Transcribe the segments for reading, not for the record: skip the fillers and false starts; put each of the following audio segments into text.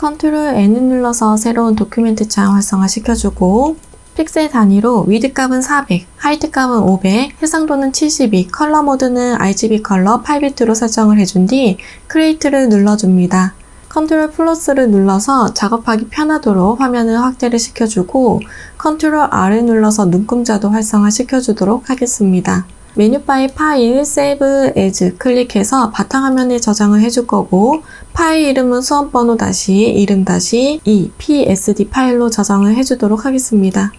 컨트롤 N을 눌러서 새로운 도큐멘트 창 활성화시켜주고 픽셀 단위로 위드 값은 400, 하이트 값은 500, 해상도는 72, 컬러 모드는 RGB 컬러 8비트로 설정을 해준 뒤 크리에이트를 눌러줍니다. 컨트롤 플러스를 눌러서 작업하기 편하도록 화면을 확대를 시켜주고 컨트롤 R을 눌러서 눈금자도 활성화시켜주도록 하겠습니다. 메뉴바의 파일, Save As 클릭해서 바탕화면에 저장을 해줄 거고 파일 이름은 수험번호 이름 PSD 파일로 저장을 해주도록 하겠습니다.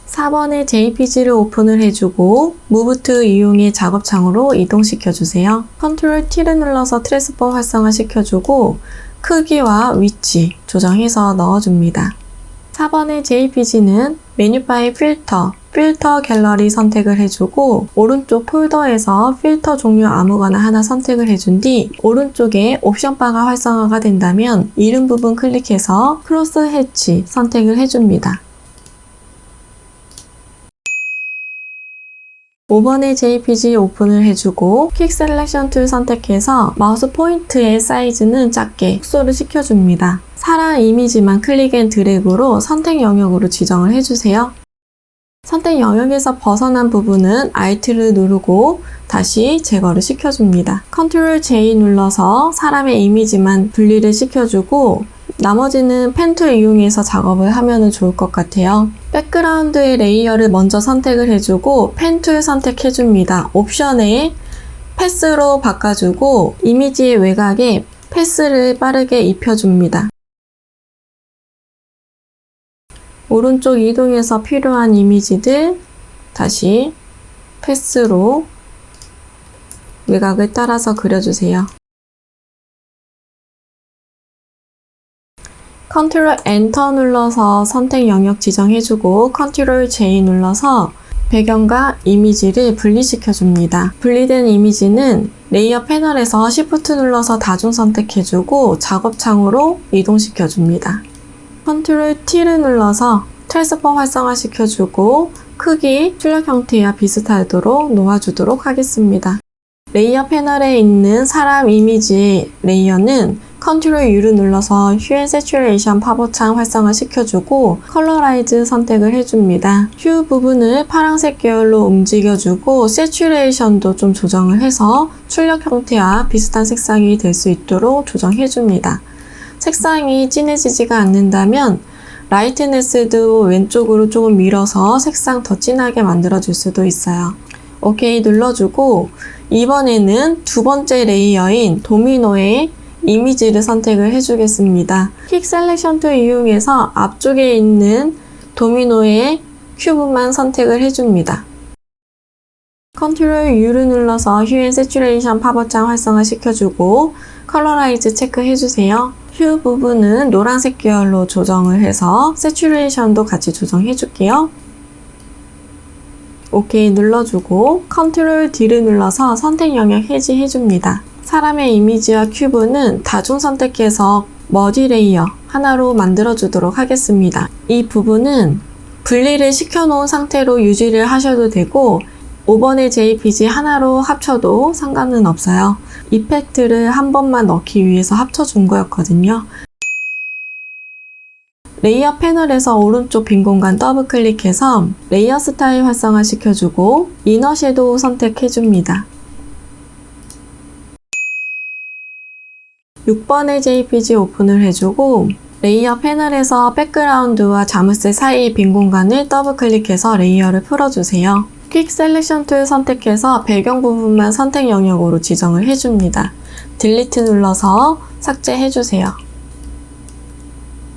4번에 JPG를 오픈을 해주고 Move to 이용해 작업창으로 이동시켜주세요. 컨트롤 T를 눌러서 트랜스폼 활성화 시켜주고 크기와 위치 조정해서 넣어줍니다. 4번의 JPG는 메뉴바의 필터 갤러리 선택을 해주고 오른쪽 폴더에서 필터 종류 아무거나 하나 선택을 해준 뒤 오른쪽에 옵션 바가 활성화가 된다면 이름 부분 클릭해서 크로스 해치 선택을 해줍니다. 5번의 JPG 오픈을 해주고 퀵 셀렉션 툴 선택해서 마우스 포인트의 사이즈는 작게 축소를 시켜줍니다. 사람 이미지만 클릭 앤 드래그로 선택 영역으로 지정을 해주세요. 선택 영역에서 벗어난 부분은 Alt를 누르고 다시 제거를 시켜줍니다. Ctrl J 눌러서 사람의 이미지만 분리를 시켜주고 나머지는 펜 툴 이용해서 작업을 하면 좋을 것 같아요. 백그라운드의 레이어를 먼저 선택을 해주고 펜 툴 선택해줍니다. 옵션에 패스로 바꿔주고 이미지의 외곽에 패스를 빠르게 입혀줍니다. 오른쪽 이동해서 필요한 이미지들 다시 패스로 외곽을 따라서 그려주세요. 컨트롤 엔터 눌러서 선택 영역 지정해주고 컨트롤 J 눌러서 배경과 이미지를 분리시켜줍니다. 분리된 이미지는 레이어 패널에서 Shift 눌러서 다중 선택해주고 작업창으로 이동시켜줍니다. 컨트롤 T를 눌러서 트랜스폼 활성화시켜주고 크기, 출력 형태와 비슷하도록 놓아주도록 하겠습니다. 레이어 패널에 있는 사람 이미지 레이어는 컨트롤 U를 눌러서 휴 앤 세츄레이션 팝업창 활성화 시켜주고 컬러라이즈 선택을 해줍니다. 휴 부분을 파란색 계열로 움직여주고 세츄레이션도 좀 조정을 해서 출력 형태와 비슷한 색상이 될 수 있도록 조정해줍니다. 색상이 진해지지가 않는다면 라이트네스도 왼쪽으로 조금 밀어서 색상 더 진하게 만들어줄 수도 있어요. OK 눌러주고 이번에는 두 번째 레이어인 도미노의 이미지를 선택을 해주겠습니다. 퀵 셀렉션 툴 이용해서 앞쪽에 있는 도미노의 큐브만 선택을 해줍니다. 컨트롤 U를 눌러서 휴 앤 세츄레이션 팝업창 활성화 시켜주고 컬러라이즈 체크해주세요. 휴 부분은 노란색 계열로 조정을 해서 세츄레이션도 같이 조정해줄게요. OK 눌러주고 컨트롤 D를 눌러서 선택 영역 해지해줍니다. 사람의 이미지와 큐브는 다중 선택해서 머지 레이어 하나로 만들어주도록 하겠습니다. 이 부분은 분리를 시켜놓은 상태로 유지를 하셔도 되고 5번의 JPG 하나로 합쳐도 상관은 없어요. 이펙트를 한 번만 넣기 위해서 합쳐준 거였거든요. 레이어 패널에서 오른쪽 빈 공간 더블 클릭해서 레이어 스타일 활성화 시켜주고 이너 섀도우 선택해줍니다. 6번의 JPG 오픈을 해주고 레이어 패널에서 백그라운드와 자물쇠 사이의 빈 공간을 더블 클릭해서 레이어를 풀어주세요. 퀵 셀렉션 툴 선택해서 배경 부분만 선택 영역으로 지정을 해줍니다. 딜리트 눌러서 삭제해주세요.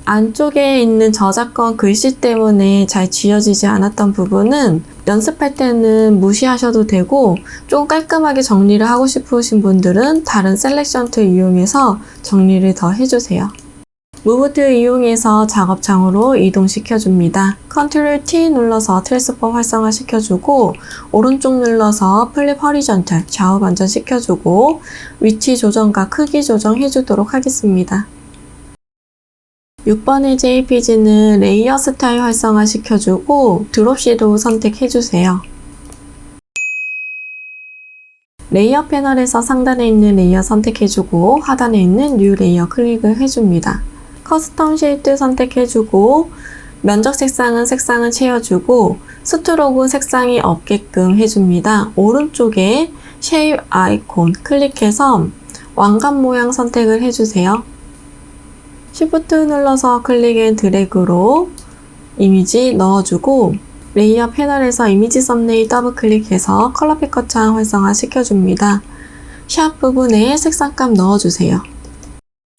안쪽에 있는 저작권 글씨 때문에 잘 지워지지 않았던 부분은 연습할 때는 무시하셔도 되고 좀 깔끔하게 정리를 하고 싶으신 분들은 다른 셀렉션 툴 이용해서 정리를 더 해주세요. 무브 툴 이용해서 작업창으로 이동시켜줍니다. 컨트롤 T 눌러서 트랜스폼 활성화 시켜주고 오른쪽 눌러서 플립 허리전탈 좌우 반전 시켜주고 위치 조정과 크기 조정 해주도록 하겠습니다. 6번의 JPG는 레이어 스타일 활성화 시켜주고 드롭 섀도우 선택해주세요. 레이어 패널에서 상단에 있는 레이어 선택해주고 하단에 있는 뉴 레이어 클릭을 해줍니다. 커스텀 쉐이드 선택해주고 면적 색상은 채워주고 스트로크는 색상이 없게끔 해줍니다. 오른쪽에 쉐입 아이콘 클릭해서 왕관 모양 선택을 해주세요. Shift 눌러서 클릭 앤 드래그로 이미지 넣어주고 레이어 패널에서 이미지 썸네일 더블 클릭해서 컬러 피커 창 활성화 시켜줍니다. 샵 부분에 색상값 넣어주세요.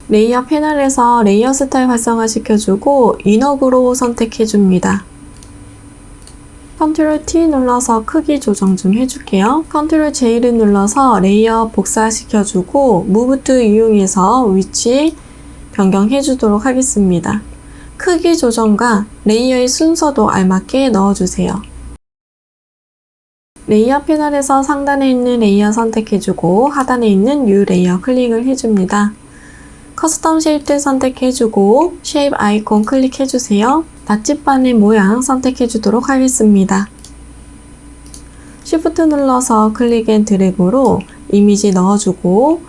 레이어 패널에서 레이어 스타일 활성화 시켜주고 이너그로우 선택해줍니다. 컨트롤 T 눌러서 크기 조정 좀 해줄게요. 컨트롤 J를 눌러서 레이어 복사시켜주고 무브 투 이용해서 위치 변경해주도록 하겠습니다. 크기 조정과 레이어의 순서도 알맞게 넣어주세요. 레이어 패널에서 상단에 있는 레이어 선택해주고 하단에 있는 뉴 레이어 클릭을 해줍니다. 커스텀 쉐입들 선택해주고 쉐입 아이콘 클릭해주세요. 나침반의 모양 선택해주도록 하겠습니다. Shift 눌러서 클릭 앤 드래그로 이미지 넣어주고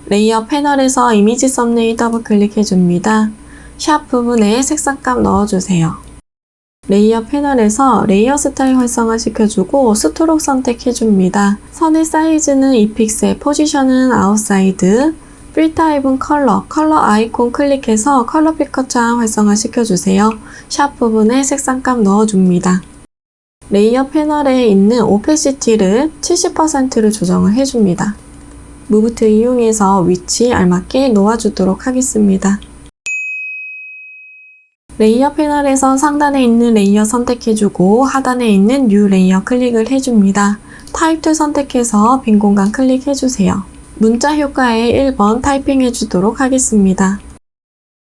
레이어 패널에서 이미지 썸네일 더블 클릭해줍니다. 샵 부분에 색상값 넣어주세요. 레이어 패널에서 레이어 스타일 활성화 시켜주고 스트로크 선택해줍니다. 선의 사이즈는 2픽셀, 포지션은 아웃사이드, 필 타입은 컬러 아이콘 클릭해서 컬러 피커 창 활성화 시켜주세요. 샵 부분에 색상값 넣어줍니다. 레이어 패널에 있는 오페시티를 70%를 조정을 해줍니다. 무브 투 이용해서 위치 알맞게 놓아주도록 하겠습니다. 레이어 패널에서 상단에 있는 레이어 선택해주고 하단에 있는 뉴 레이어 클릭을 해줍니다. 타입 툴 선택해서 빈 공간 클릭해주세요. 문자 효과에 1번 타이핑해주도록 하겠습니다.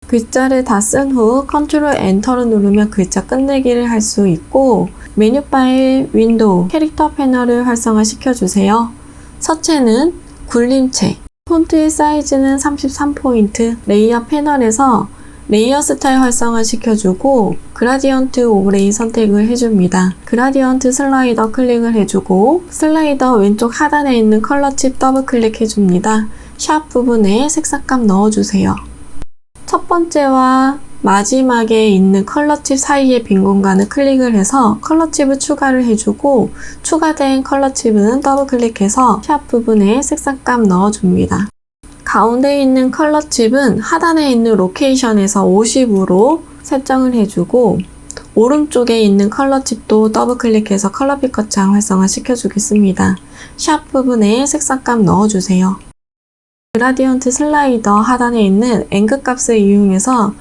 글자를 다 쓴 후 컨트롤 엔터를 누르면 글자 끝내기를 할 수 있고 메뉴 바의 윈도우, 캐릭터 패널을 활성화 시켜주세요. 서체는 굴림체, 폰트의 사이즈는 33포인트, 레이어 패널에서 레이어 스타일 활성화 시켜주고 그라디언트 오브레이 선택을 해줍니다. 그라디언트 슬라이더 클릭을 해주고 슬라이더 왼쪽 하단에 있는 컬러 칩 더블 클릭해줍니다. 샵 부분에 색상값 넣어주세요. 첫 번째와 마지막에 있는 컬러 칩 사이의 빈 공간을 클릭을 해서 컬러 칩을 추가를 해주고 추가된 컬러 칩은 더블 클릭해서 샵 부분에 색상값 넣어줍니다. 가운데 있는 컬러 칩은 하단에 있는 로케이션에서 50으로 설정을 해주고 오른쪽에 있는 컬러 칩도 더블 클릭해서 컬러 피커 창 활성화 시켜주겠습니다. 샵 부분에 색상값 넣어주세요. 그라디언트 슬라이더 하단에 있는 앵글 값을 이용해서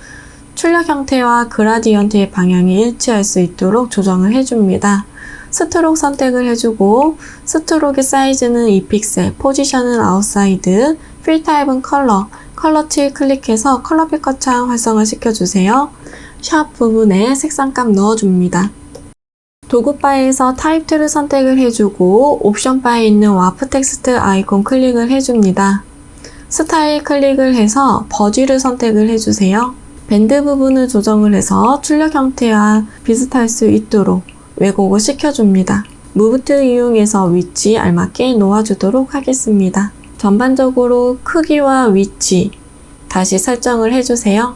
출력 형태와 그라디언트의 방향이 일치할 수 있도록 조정을 해줍니다. 스트로크 선택을 해주고 스트로크의 사이즈는 2픽셀, 포지션은 아웃사이드, 필 타입은 컬러 칩 클릭해서 컬러 피커 창 활성화 시켜주세요. 샵 부분에 색상값 넣어줍니다. 도구 바에서 타입 툴을 선택을 해주고 옵션 바에 있는 와프 텍스트 아이콘 클릭을 해줍니다. 스타일 클릭을 해서 버지를 선택을 해주세요. 밴드 부분을 조정을 해서 출력 형태와 비슷할 수 있도록 왜곡을 시켜줍니다. 무브 툴 이용해서 위치 알맞게 놓아주도록 하겠습니다. 전반적으로 크기와 위치 다시 설정을 해주세요.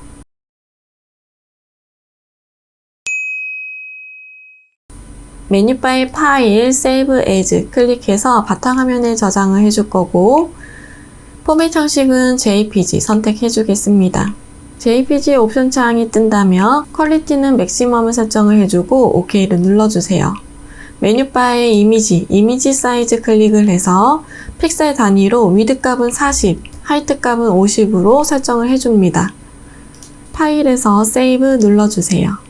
메뉴바의 파일, 세이브 에즈 클릭해서 바탕화면에 저장을 해줄 거고 포맷 형식은 JPG 선택해 주겠습니다. JPG 옵션 창이 뜬다면 퀄리티는 맥시멈을 설정을 해주고 OK를 눌러주세요. 메뉴바의 이미지 사이즈 클릭을 해서 픽셀 단위로 위드 값은 40, 하이트 값은 50으로 설정을 해줍니다. 파일에서 세이브 눌러주세요.